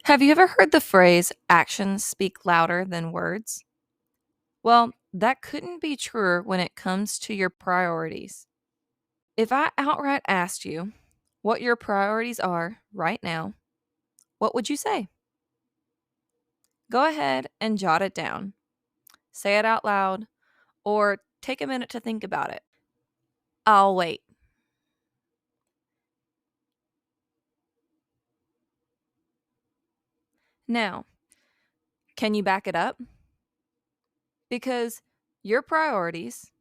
Have you ever heard the phrase, actions speak louder than words? Well, that couldn't be truer when it comes to your priorities. If I outright asked you what your priorities are right now, what would you say? Go ahead and jot it down. Say it out loud or take a minute to think about it. I'll wait. Now, can you back it up? Because your priorities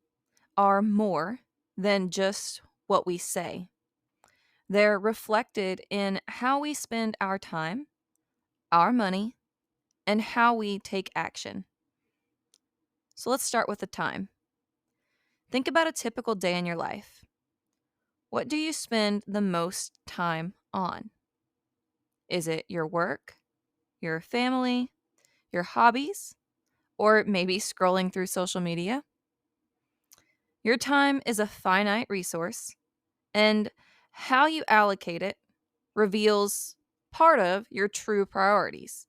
are more than just what we say. They're reflected in how we spend our time, our money, and how we take action. So let's start with the time. Think about a typical day in your life. What do you spend the most time on? Is it your work, your family, your hobbies, or maybe scrolling through social media? Your time is a finite resource, and how you allocate it reveals part of your true priorities.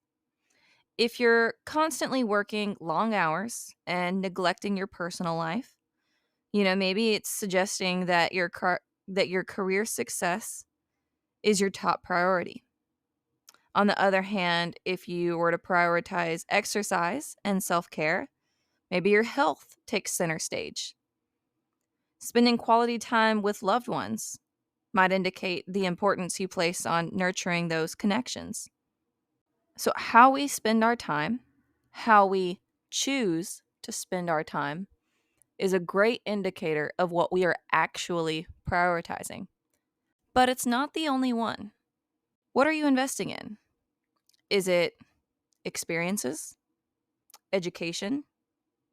If you're constantly working long hours and neglecting your personal life, maybe it's suggesting that your career success is your top priority. On the other hand, if you were to prioritize exercise and self-care, maybe your health takes center stage. Spending quality time with loved ones might indicate the importance you place on nurturing those connections. So, how we spend our time, how we choose to spend our time, is a great indicator of what we are actually prioritizing. But it's not the only one. What are you investing in? Is it experiences, education,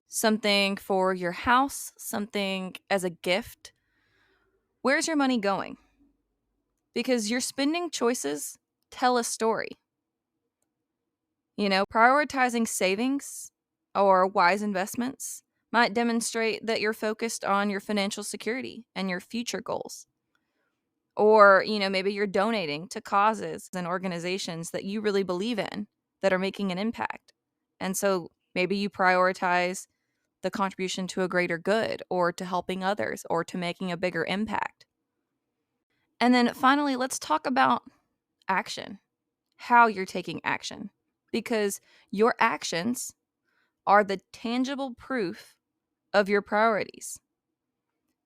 something for your house, something as a gift? Where's your money going? Because your spending choices tell a story. Prioritizing savings or wise investments might demonstrate that you're focused on your financial security and your future goals. Or, maybe you're donating to causes and organizations that you really believe in that are making an impact. And so maybe you prioritize the contribution to a greater good or to helping others or to making a bigger impact. And then finally, let's talk about action, how you're taking action, because your actions are the tangible proof of your priorities.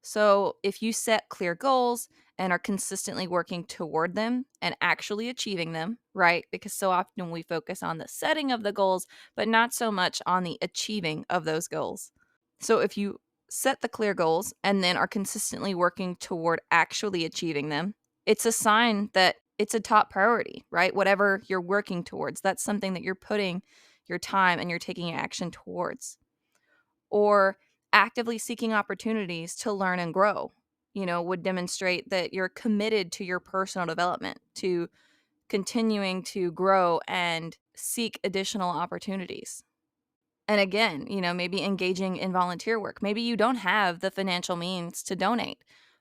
So if you set clear goals and are consistently working toward them and actually achieving them, right? Because so often we focus on the setting of the goals, but not so much on the achieving of those goals. So if you set the clear goals and then are consistently working toward actually achieving them, it's a sign that it's a top priority, right? Whatever you're working towards, that's something that you're putting your time and you're taking action towards. Or actively seeking opportunities to learn and grow, would demonstrate that you're committed to your personal development, to continuing to grow and seek additional opportunities. And again, maybe engaging in volunteer work. Maybe you don't have the financial means to donate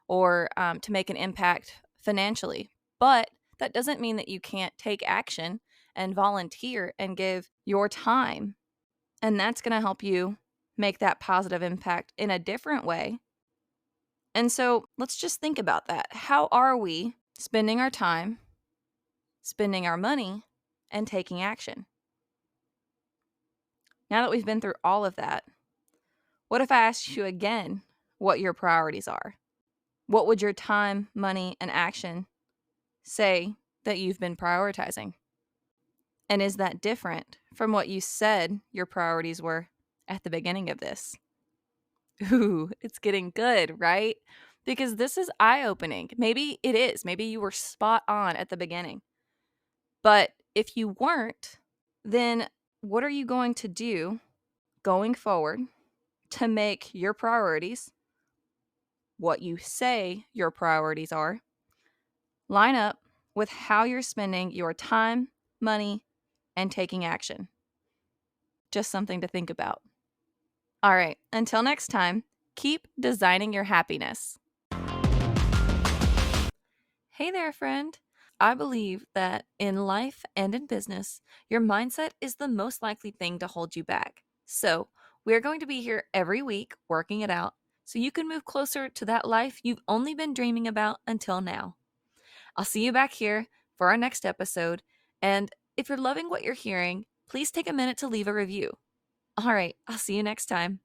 or to make an impact financially, but that doesn't mean that you can't take action and volunteer and give your time. And that's going to help you make that positive impact in a different way. And so let's just think about that. How are we spending our time, spending our money, and taking action? Now that we've been through all of that, what if I asked you again what your priorities are? What would your time, money, and action say that you've been prioritizing? And is that different from what you said your priorities were at the beginning of this? Ooh, it's getting good, right? Because this is eye-opening. Maybe it is. Maybe you were spot on at the beginning. But if you weren't, then what are you going to do going forward to make your priorities, what you say your priorities are, line up with how you're spending your time, money, and taking action? Just something to think about. All right, until next time, keep designing your happiness. Hey there, friend. I believe that in life and in business, your mindset is the most likely thing to hold you back. So, we're going to be here every week working it out so you can move closer to that life you've only been dreaming about until now. I'll see you back here for our next episode. And if you're loving what you're hearing, please take a minute to leave a review. All right, I'll see you next time.